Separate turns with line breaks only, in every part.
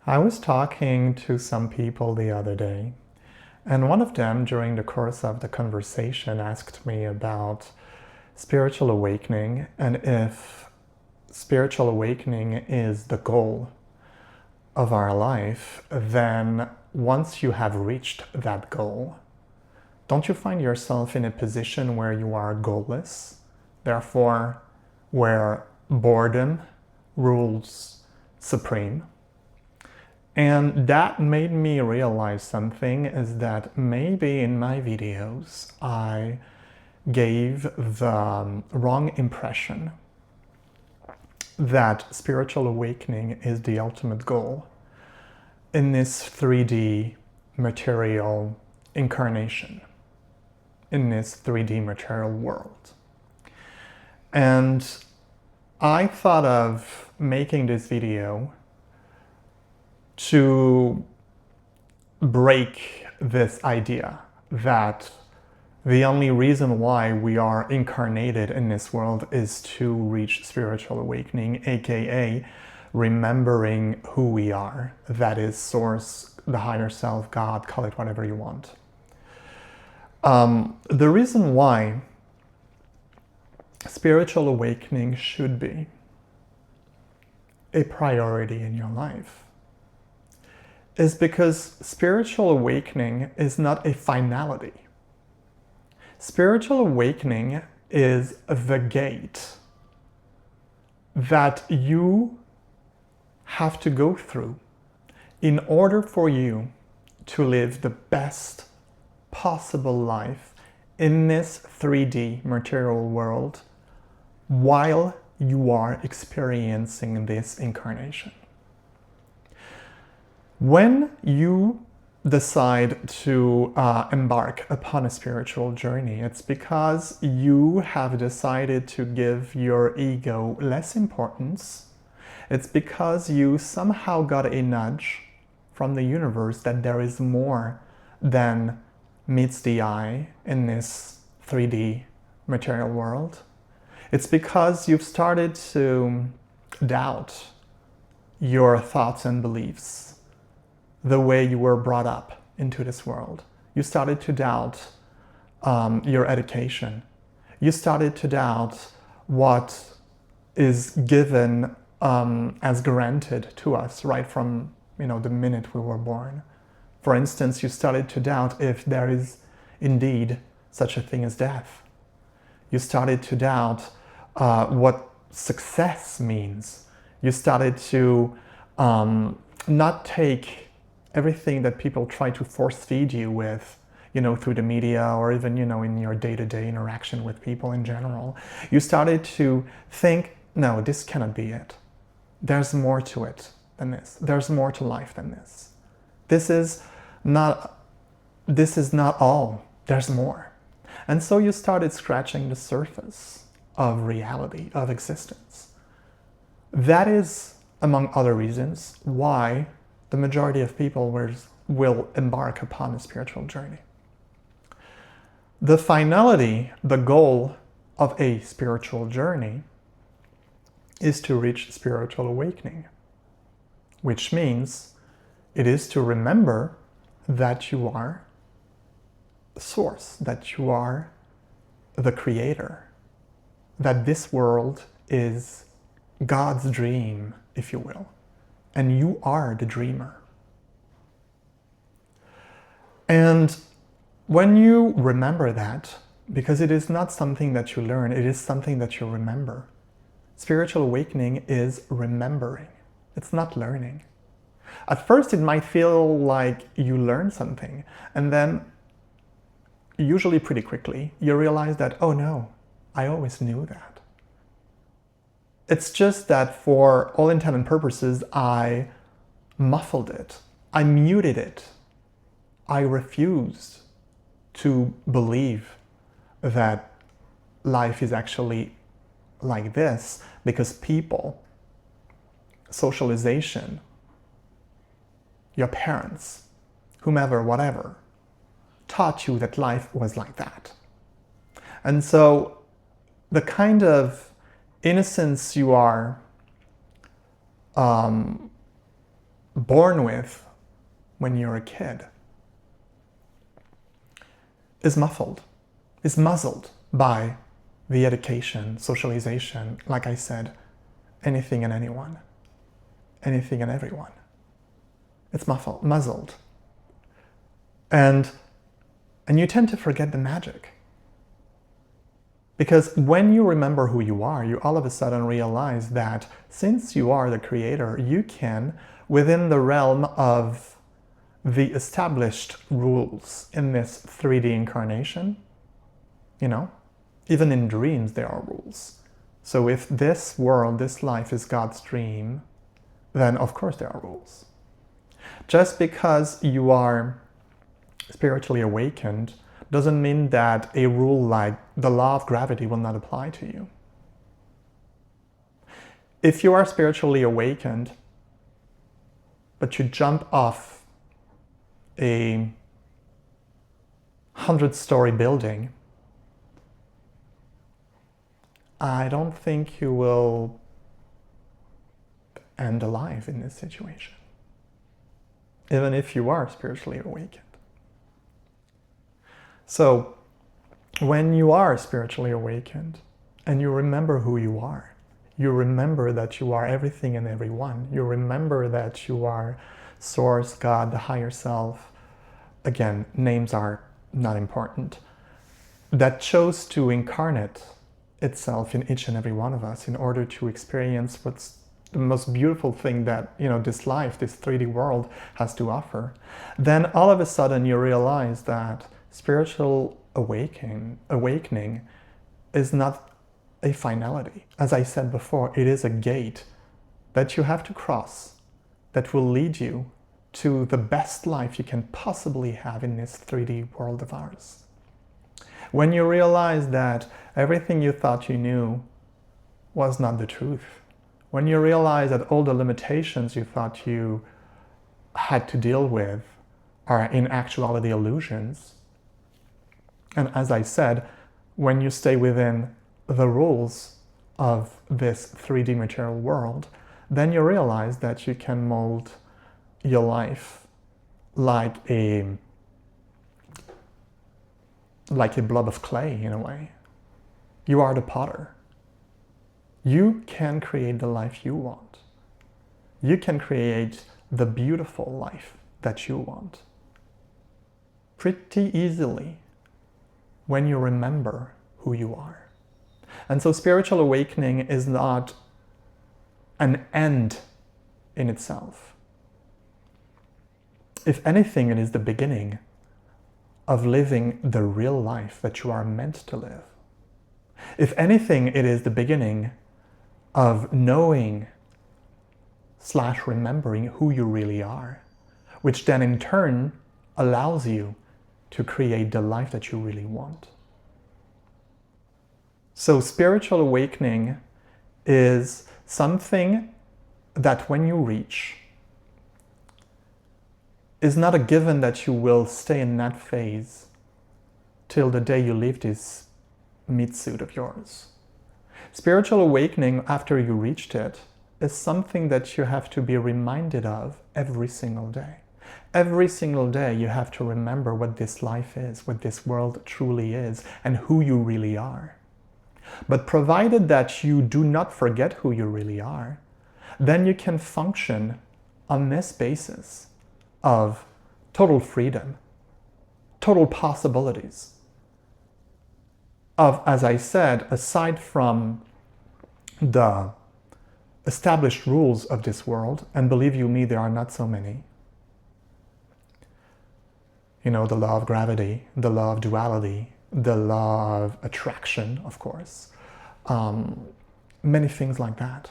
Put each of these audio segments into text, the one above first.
I was talking to some people the other day, and one of them, during the course of the conversation, asked me about spiritual awakening and if spiritual awakening is the goal of our life, then once you have reached that goal, don't you find yourself in a position where you are goalless? Therefore, where boredom rules supreme? And that made me realize something, is that maybe in my videos I gave the wrong impression that spiritual awakening is the ultimate goal in this 3D material incarnation, in this 3D material world. And I thought of making this video to break this idea that the only reason why we are incarnated in this world is to reach spiritual awakening, aka remembering who we are. That is Source, the higher self, God, call it whatever you want. The reason why spiritual awakening should be a priority in your life is because spiritual awakening is not a finality. Spiritual awakening is the gate that you have to go through in order for you to live the best possible life in this 3D material world while you are experiencing this incarnation. When you decide to embark upon a spiritual journey, it's because you have decided to give your ego less importance. It's because you somehow got a nudge from the universe that there is more than meets the eye in this 3D material world. It's because you've started to doubt your thoughts and beliefs, the way you were brought up into this world. You started to doubt your education. You started to doubt what is given as granted to us right from the minute we were born. For instance, you started to doubt if there is indeed such a thing as death. You started to doubt what success means. You started to not take everything that people try to force feed you with, through the media or even, in your day-to-day interaction with people in general. You started to think, no, this cannot be it. There's more to it than this. There's more to life than this. This is not all. There's more. And so you started scratching the surface of reality, of existence. That is, among other reasons, why the majority of people will embark upon a spiritual journey. The finality, the goal of a spiritual journey is to reach spiritual awakening, which means it is to remember that you are the source, that you are the creator, that this world is God's dream, if you will. And you are the dreamer. And when you remember that, because it is not something that you learn, it is something that you remember. Spiritual awakening is remembering. It's not learning. At first, it might feel like you learn something, and then, usually pretty quickly, you realize that, oh no, I always knew that. It's just that for all intent and purposes, I muffled it. I muted it. I refused to believe that life is actually like this because people, socialization, your parents, whomever, whatever, taught you that life was like that. And so the kind of innocence you are born with when you're a kid is muffled, is muzzled by the education, socialization, like I said, anything and anyone, anything and everyone. It's muzzled. And you tend to forget the magic. Because when you remember who you are, you all of a sudden realize that since you are the creator, you can, within the realm of the established rules in this 3D incarnation, even in dreams there are rules. So if this world, this life is God's dream, then of course there are rules. Just because you are spiritually awakened doesn't mean that a rule like the law of gravity will not apply to you. If you are spiritually awakened, but you jump off a 100-story building, I don't think you will end alive in this situation, even if you are spiritually awakened. So, when you are spiritually awakened and you remember who you are, you remember that you are everything and everyone, you remember that you are Source, God, the higher self, again, names are not important, that chose to incarnate itself in each and every one of us in order to experience what's the most beautiful thing that this life, this 3D world has to offer, then all of a sudden you realize that spiritual awakening is not a finality. As I said before, it is a gate that you have to cross that will lead you to the best life you can possibly have in this 3D world of ours. When you realize that everything you thought you knew was not the truth, when you realize that all the limitations you thought you had to deal with are in actuality illusions, and as I said, when you stay within the rules of this 3D material world, then you realize that you can mold your life like a blob of clay in a way. You are the potter. You can create the life you want. You can create the beautiful life that you want pretty easily when you remember who you are. And so spiritual awakening is not an end in itself. If anything, it is the beginning of living the real life that you are meant to live. If anything, it is the beginning of knowing / remembering who you really are, which then in turn allows you to create the life that you really want. So spiritual awakening is something that when you reach is not a given that you will stay in that phase till the day you leave this meat suit of yours. Spiritual awakening after you reached it is something that you have to be reminded of every single day. Every single day you have to remember what this life is, what this world truly is, and who you really are. But provided that you do not forget who you really are, then you can function on this basis of total freedom, total possibilities, of, as I said, aside from the established rules of this world, and believe you me, there are not so many. The law of gravity, the law of duality, the law of attraction, of course. Many things like that.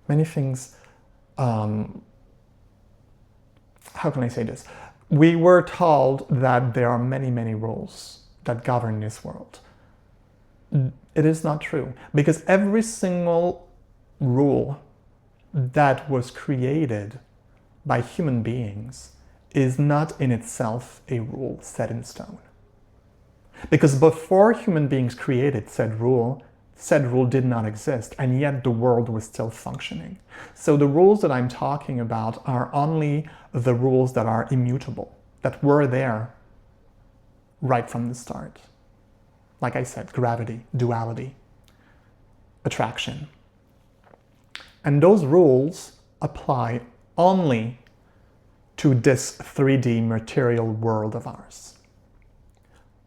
Many things, how can I say this? We were told that there are many, many rules that govern this world. It is not true, because every single rule that was created by human beings is not in itself a rule set in stone. Because before human beings created said rule, said rule did not exist, and yet the world was still functioning. So the rules that I'm talking about are only the rules that are immutable, that were there right from the start. Like I said, gravity, duality, attraction. And those rules apply only to this 3D material world of ours.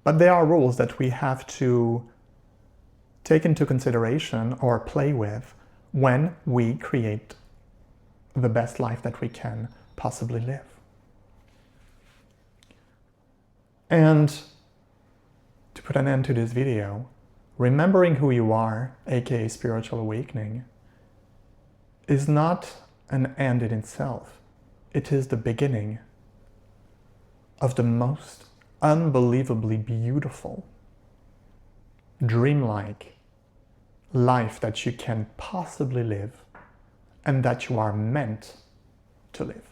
But they are rules that we have to take into consideration or play with when we create the best life that we can possibly live. And to put an end to this video, remembering who you are, aka spiritual awakening, is not an end in itself. It is the beginning of the most unbelievably beautiful, dreamlike life that you can possibly live and that you are meant to live.